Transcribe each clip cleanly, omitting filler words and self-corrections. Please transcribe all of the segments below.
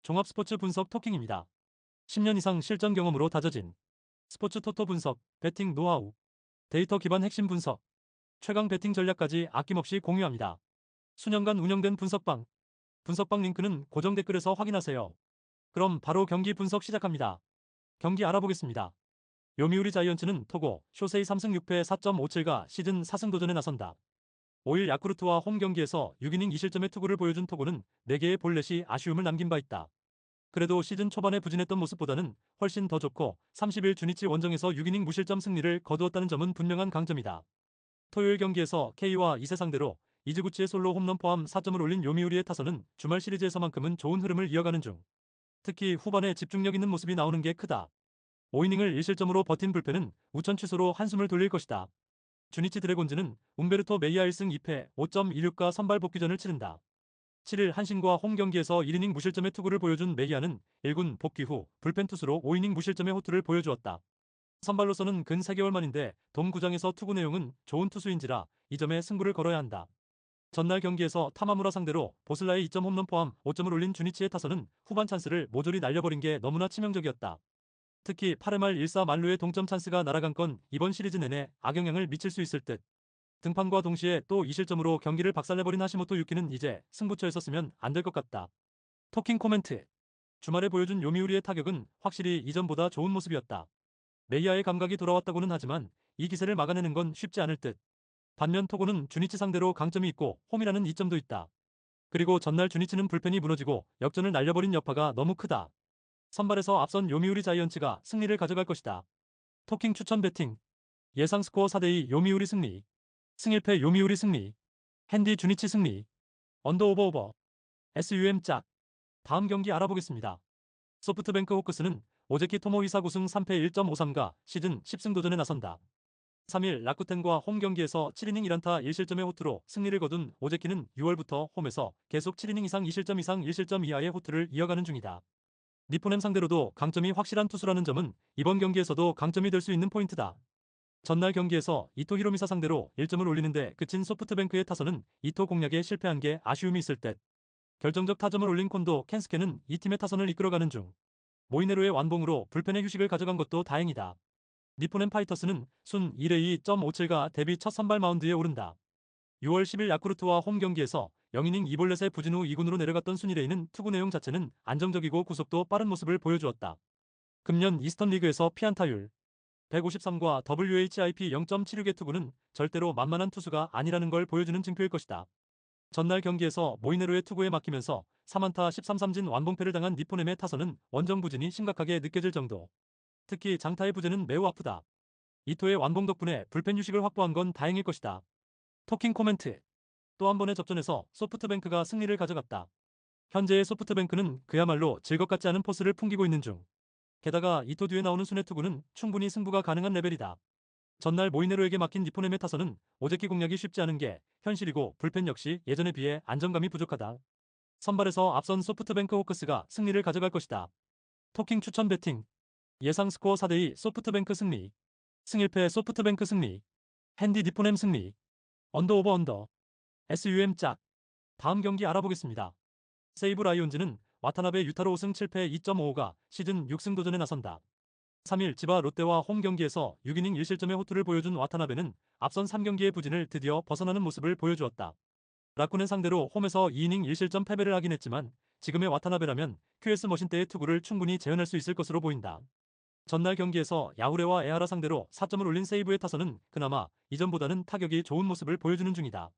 종합스포츠 분석 토킹입니다. 10년 이상 실전 경험으로 다져진 스포츠 토토 분석, 배팅 노하우, 데이터 기반 핵심 분석, 최강 배팅 전략까지 아낌없이 공유합니다. 수년간 운영된 분석방 링크는 고정 댓글에서 확인하세요. 그럼 바로 경기 분석 시작합니다. 경기 알아보겠습니다. 요미우리 자이언츠는 토고 쇼세이 3승 6패 4.57가 시즌 4승 도전에 나선다. 5일 야쿠르트와 홈 경기에서 6이닝 2실점의 투구를 보여준 토고는 4개의 볼넷이 아쉬움을 남긴 바 있다. 그래도 시즌 초반에 부진했던 모습보다는 훨씬 더 좋고 30일 주니치 원정에서 6이닝 무실점 승리를 거두었다는 점은 분명한 강점이다. 토요일 경기에서 K와 2세 상대로 이즈구치의 솔로 홈런 포함 4점을 올린 요미우리의 타선은 주말 시리즈에서만큼은 좋은 흐름을 이어가는 중. 특히 후반에 집중력 있는 모습이 나오는 게 크다. 5이닝을 1실점으로 버틴 불펜은 우천 취소로 한숨을 돌릴 것이다. 주니치 드래곤즈는 움베르토 메이아 1승 2패 5.16가 선발 복귀전을 치른다. 7일 한신과 홈 경기에서 1이닝 무실점의 투구를 보여준 메이아는 1군 복귀 후 불펜 투수로 5이닝 무실점의 호투를 보여주었다. 선발로서는 근 3개월 만인데 돔 구장에서 투구 내용은 좋은 투수인지라 이 점에 승부를 걸어야 한다. 전날 경기에서 타마무라 상대로 보슬라의 2점 홈런 포함 5점을 올린 주니치의 타선은 후반 찬스를 모조리 날려버린 게 너무나 치명적이었다. 특히 8회 말 1사 만루의 동점 찬스가 날아간 건 이번 시리즈 내내 악영향을 미칠 수 있을 듯. 등판과 동시에 또 2실점으로 경기를 박살내버린 하시모토 유키는 이제 승부처에서 쓰면 안 될 것 같다. 토킹 코멘트. 주말에 보여준 요미우리의 타격은 확실히 이전보다 좋은 모습이었다. 메이아의 감각이 돌아왔다고는 하지만 이 기세를 막아내는 건 쉽지 않을 듯. 반면 토고는 주니치 상대로 강점이 있고 홈이라는 이점도 있다. 그리고 전날 주니치는 불펜이 무너지고 역전을 날려버린 여파가 너무 크다. 선발에서 앞선 요미우리 자이언츠가 승리를 가져갈 것이다. 토킹 추천 배팅. 예상 스코어 4대2 요미우리 승리. 승1패 요미우리 승리. 핸디 주니치 승리. 언더 오버 오버. SUM 짝. 다음 경기 알아보겠습니다. 소프트뱅크 호크스는 오제키 토모 이사 9승 3패 1.53가 시즌 10승 도전에 나선다. 3일 라쿠텐과 홈 경기에서 7이닝 1안타 1실점의 호투로 승리를 거둔 오제키는 6월부터 홈에서 계속 7이닝 이상 2실점 이상 1실점 이하의 호투를 이어가는 중이다. 니포넴 상대로도 강점이 확실한 투수라는 점은 이번 경기에서도 강점이 될 수 있는 포인트다. 전날 경기에서 이토 히로미사 상대로 1점을 올리는데 그친 소프트뱅크의 타선은 이토 공략에 실패한 게 아쉬움이 있을 듯. 결정적 타점을 올린 콘도 켄스케는 이 팀의 타선을 이끌어가는 중. 모이네로의 완봉으로 불펜의 휴식을 가져간 것도 다행이다. 니포넴 파이터스는 순 1회 2.57가 데뷔 첫 선발 마운드에 오른다. 6월 10일 야쿠르트와 홈 경기에서 0이닝 2볼넷의 부진 후 2군으로 내려갔던 순이레이는 투구 내용 자체는 안정적이고 구속도 빠른 모습을 보여주었다. 금년 이스턴 리그에서 피안타율 153과 WHIP 0.76의 투구는 절대로 만만한 투수가 아니라는 걸 보여주는 증표일 것이다. 전날 경기에서 모이네로의 투구에 막히면서 3안타 13삼진 완봉패를 당한 니포넴의 타선은 원정 부진이 심각하게 느껴질 정도. 특히 장타의 부재는 매우 아프다. 이토의 완봉 덕분에 불펜 휴식을 확보한 건 다행일 것이다. 토킹 코멘트. 또 한 번의 접전에서 소프트뱅크가 승리를 가져갔다. 현재의 소프트뱅크는 그야말로 즐것 같지 않은 포스를 풍기고 있는 중. 게다가 이토 뒤에 나오는 순회 투구는 충분히 승부가 가능한 레벨이다. 전날 모이네로에게 막힌 니포넴의 타선은 오제키 공략이 쉽지 않은 게 현실이고 불펜 역시 예전에 비해 안정감이 부족하다. 선발에서 앞선 소프트뱅크 호크스가 승리를 가져갈 것이다. 토킹 추천 배팅. 예상 스코어 4대2 소프트뱅크 승리. 승1패 소프트뱅크 승리. 핸디 니포넴 승리. 언더 오버 언더. SUM 짝. 다음 경기 알아보겠습니다. 세이브 라이온즈는 와타나베 유타로 5승 7패 2.55가 시즌 6승 도전에 나선다. 3일 지바 롯데와 홈 경기에서 6이닝 1실점의 호투를 보여준 와타나베는 앞선 3경기의 부진을 드디어 벗어나는 모습을 보여주었다. 라쿠넨 상대로 홈에서 2이닝 1실점 패배를 하긴 했지만 지금의 와타나베라면 QS 머신 때의 투구를 충분히 재현할 수 있을 것으로 보인다. 전날 경기에서 야후레와 에하라 상대로 4점을 올린 세이브의 타선은 그나마 이전보다는 타격이 좋은 모습을 보여주는 중이다.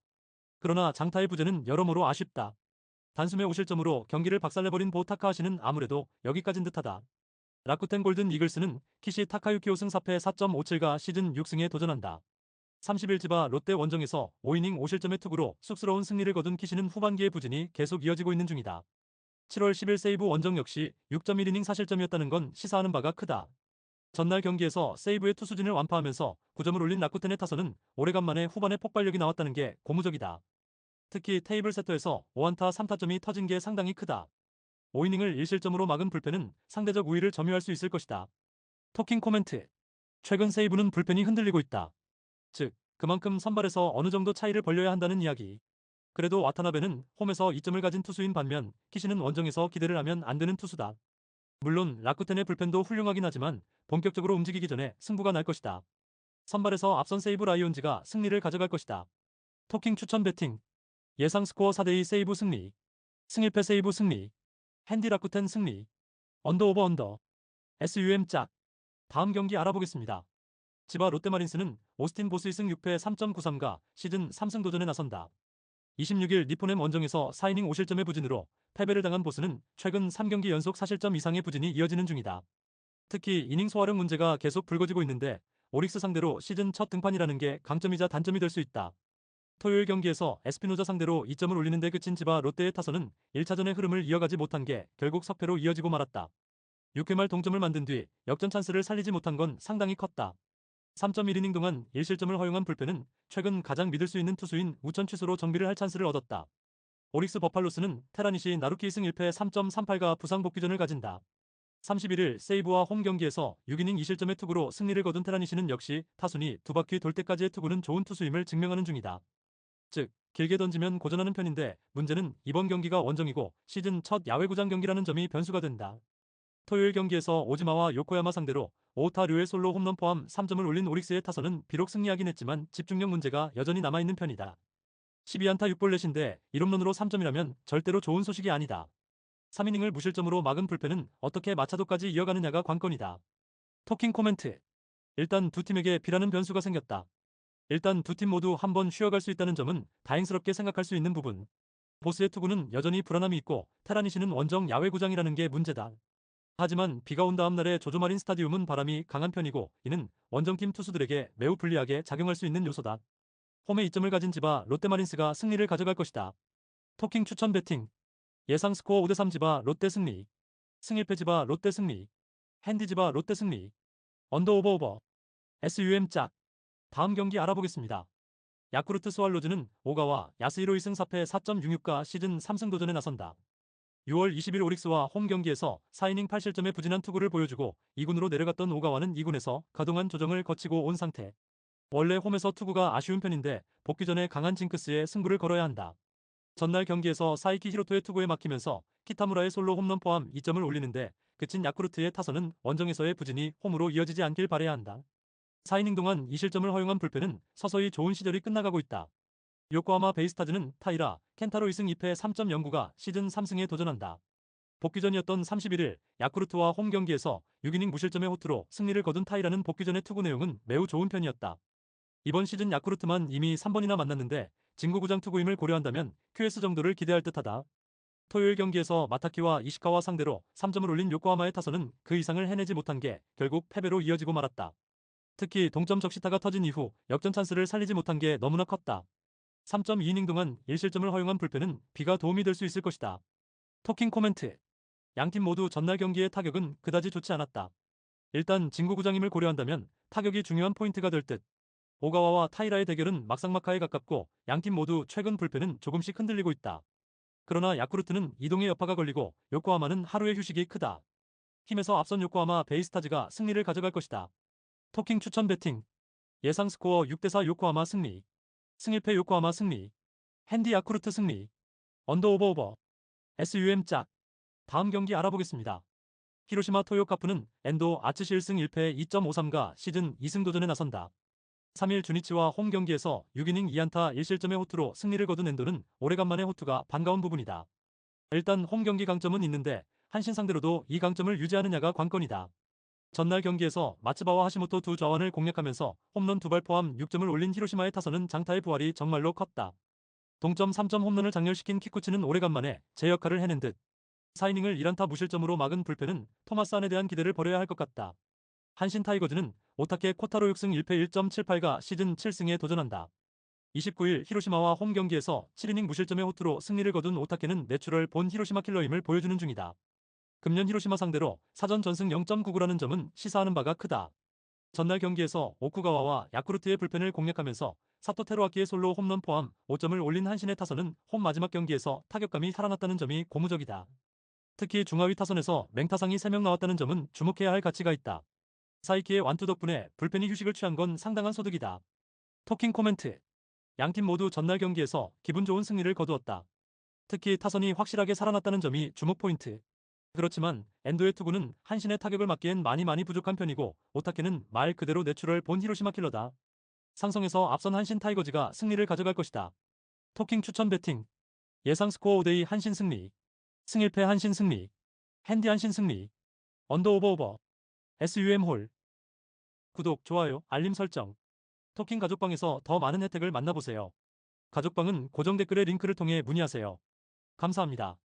그러나 장타의 부재는 여러모로 아쉽다. 단숨에 5실점으로 경기를 박살내버린 보 타카하시는 아무래도 여기까진 듯하다. 라쿠텐 골든 이글스는 키시 타카유키 5승 4패 4.57가 시즌 6승에 도전한다. 30일 지바 롯데 원정에서 5이닝 5실점의 투구로 쑥스러운 승리를 거둔 키시는 후반기의 부진이 계속 이어지고 있는 중이다. 7월 10일 세이브 원정 역시 6.1이닝 4실점이었다는 건 시사하는 바가 크다. 전날 경기에서 세이브의 투수진을 완파하면서 9점을 올린 라쿠텐의 타선은 오래간만에 후반에 폭발력이 나왔다는 게 고무적이다. 특히 테이블 세터에서 5안타 3타점이 터진 게 상당히 크다. 5이닝을 1실점으로 막은 불펜은 상대적 우위를 점유할 수 있을 것이다. 토킹 코멘트. 최근 세이브는 불펜이 흔들리고 있다. 즉, 그만큼 선발에서 어느 정도 차이를 벌려야 한다는 이야기. 그래도 와타나베는 홈에서 이점을 가진 투수인 반면 키시는 원정에서 기대를 하면 안 되는 투수다. 물론 라쿠텐의 불펜도 훌륭하긴 하지만 본격적으로 움직이기 전에 승부가 날 것이다. 선발에서 앞선 세이브 라이온즈가 승리를 가져갈 것이다. 토킹 추천 배팅. 예상 스코어 4대2 세이브 승리. 승일패 세이브 승리. 핸디 라쿠텐 승리. 언더 오버 언더. SUM 짝. 다음 경기 알아보겠습니다. 지바 롯데마린스는 오스틴 보스 2승 6패 3.93가 시즌 3승 도전에 나선다. 26일 니포넴 원정에서 4이닝 5실점의 부진으로 패배를 당한 보스는 최근 3경기 연속 4실점 이상의 부진이 이어지는 중이다. 특히 이닝 소화력 문제가 계속 불거지고 있는데 오릭스 상대로 시즌 첫 등판이라는 게 강점이자 단점이 될 수 있다. 토요일 경기에서 에스피노자 상대로 2점을 올리는데 그친 지바 롯데의 타선은 1차전의 흐름을 이어가지 못한 게 결국 석패로 이어지고 말았다. 6회 말 동점을 만든 뒤 역전 찬스를 살리지 못한 건 상당히 컸다. 3.1이닝 동안 1실점을 허용한 불펜은 최근 가장 믿을 수 있는 투수인 우천 취소로 정비를 할 찬스를 얻었다. 오릭스 버팔로스는 테라니시 나루키 2승 1패 3.38가 부상 복귀전을 가진다. 31일 세이브와 홈 경기에서 6이닝 2실점의 투구로 승리를 거둔 테라니시는 역시 타순이 두 바퀴 돌 때까지의 투구는 좋은 투수임을 증명하는 중이다. 즉, 길게 던지면 고전하는 편인데 문제는 이번 경기가 원정이고 시즌 첫 야외구장 경기라는 점이 변수가 된다. 토요일 경기에서 오지마와 요코야마 상대로 5타 류의 솔로 홈런 포함 3점을 올린 오릭스의 타선은 비록 승리하긴 했지만 집중력 문제가 여전히 남아있는 편이다. 12안타 6볼넷인데 1홈런으로 3점이라면 절대로 좋은 소식이 아니다. 3이닝을 무실점으로 막은 불펜은 어떻게 마차도까지 이어가느냐가 관건이다. 토킹 코멘트. 일단 두 팀에게 비라는 변수가 생겼다. 일단 두 팀 모두 한번 쉬어갈 수 있다는 점은 다행스럽게 생각할 수 있는 부분. 보스의 투구는 여전히 불안함이 있고 테라니시는 원정 야외구장이라는 게 문제다. 하지만 비가 온 다음 날의 조조마린 스타디움은 바람이 강한 편이고 이는 원정팀 투수들에게 매우 불리하게 작용할 수 있는 요소다. 홈에 이점을 가진 지바 롯데마린스가 승리를 가져갈 것이다. 토킹 추천 배팅. 예상 스코어 5대3 지바 롯데 승리. 승일패 지바 롯데 승리. 핸디 지바 롯데 승리. 언더 오버 오버. SUM 짝. 다음 경기 알아보겠습니다. 야쿠르트 스왈로즈는 오가와 야스히로 2승 4패 4.66가 시즌 3승 도전에 나선다. 6월 20일 오릭스와 홈 경기에서 4이닝 8실점의 부진한 투구를 보여주고 2군으로 내려갔던 오가와는 2군에서 그동안 조정을 거치고 온 상태. 원래 홈에서 투구가 아쉬운 편인데 복귀 전에 강한 징크스에 승부를 걸어야 한다. 전날 경기에서 사이키 히로토의 투구에 막히면서 키타무라의 솔로 홈런 포함 2점을 올리는데 그친 야쿠르트의 타선은 원정에서의 부진이 홈으로 이어지지 않길 바라야 한다. 4이닝 동안 2실점을 허용한 불펜은 서서히 좋은 시절이 끝나가고 있다. 요코하마 베이스타즈는 타이라, 켄타로 2승 2패 3.09가 시즌 3승에 도전한다. 복귀전이었던 31일 야쿠르트와 홈 경기에서 6이닝 무실점의 호투로 승리를 거둔 타이라는 복귀전의 투구 내용은 매우 좋은 편이었다. 이번 시즌 야쿠르트만 이미 3번이나 만났는데 진구구장 투구임을 고려한다면 QS 정도를 기대할 듯하다. 토요일 경기에서 마타키와 이시카와 상대로 3점을 올린 요코하마의 타선은 그 이상을 해내지 못한 게 결국 패배로 이어지고 말았다. 특히 동점 적시타가 터진 이후 역전 찬스를 살리지 못한 게 너무나 컸다. 3.2이닝 동안 1실점을 허용한 불펜은 비가 도움이 될 수 있을 것이다. 토킹 코멘트. 양팀 모두 전날 경기의 타격은 그다지 좋지 않았다. 일단 진구구장임을 고려한다면 타격이 중요한 포인트가 될 듯. 오가와와 타이라의 대결은 막상막하에 가깝고 양팀 모두 최근 불펜은 조금씩 흔들리고 있다. 그러나 야쿠르트는 이동의 여파가 걸리고 요코하마는 하루의 휴식이 크다. 힘에서 앞선 요코하마 베이스타즈가 승리를 가져갈 것이다. 토킹 추천 배팅. 예상 스코어 6대4 요코하마 승리. 승일패 요코하마 승리. 핸디 야쿠르트 승리. 언더 오버 오버. SUM 짝. 다음 경기 알아보겠습니다. 히로시마 토요카프는 엔도 아츠시 1승 1패 2.53가 시즌 2승 도전에 나선다. 3일 주니치와 홈 경기에서 6이닝 2안타 1실점의 호투로 승리를 거둔 엔도는 오래간만의 호투가 반가운 부분이다. 일단 홈 경기 강점은 있는데 한신 상대로도 이 강점을 유지하느냐가 관건이다. 전날 경기에서 마츠바와 하시모토 두 좌완을 공략하면서 홈런 2발 포함 6점을 올린 히로시마의 타선은 장타의 부활이 정말로 컸다. 동점 3점 홈런을 장렬시킨 키쿠치는 오래간만에 제 역할을 해낸 듯. 4이닝을 1안타 무실점으로 막은 불펜은 토마스 안에 대한 기대를 버려야 할 것 같다. 한신 타이거즈는 오타케 코타로 6승 1패 1.78가 시즌 7승에 도전한다. 29일 히로시마와 홈 경기에서 7이닝 무실점의 호투로 승리를 거둔 오타케는 내추럴 본 히로시마 킬러임을 보여주는 중이다. 금년 히로시마 상대로 사전 전승 0.99라는 점은 시사하는 바가 크다. 전날 경기에서 오쿠가와와 야쿠르트의 불펜을 공략하면서 사토 테루아키의 솔로 홈런 포함 5점을 올린 한신의 타선은 홈 마지막 경기에서 타격감이 살아났다는 점이 고무적이다. 특히 중하위 타선에서 맹타상이 3명 나왔다는 점은 주목해야 할 가치가 있다. 사이키의 완투 덕분에 불펜이 휴식을 취한 건 상당한 소득이다. 토킹 코멘트. 양팀 모두 전날 경기에서 기분 좋은 승리를 거두었다. 특히 타선이 확실하게 살아났다는 점이 주목 포인트. 그렇지만 엔도의 투구는 한신의 타격을 막기엔 많이 부족한 편이고 오타케는 말 그대로 내추럴 본 히로시마 킬러다. 상성에서 앞선 한신 타이거즈가 승리를 가져갈 것이다. 토킹 추천 배팅. 예상 스코어 5대2 한신 승리. 승일패 한신 승리. 핸디 한신 승리. 언더 오버. SUM 홀. 구독, 좋아요, 알림 설정. 토킹 가족방에서 더 많은 혜택을 만나보세요. 가족방은 고정 댓글의 링크를 통해 문의하세요. 감사합니다.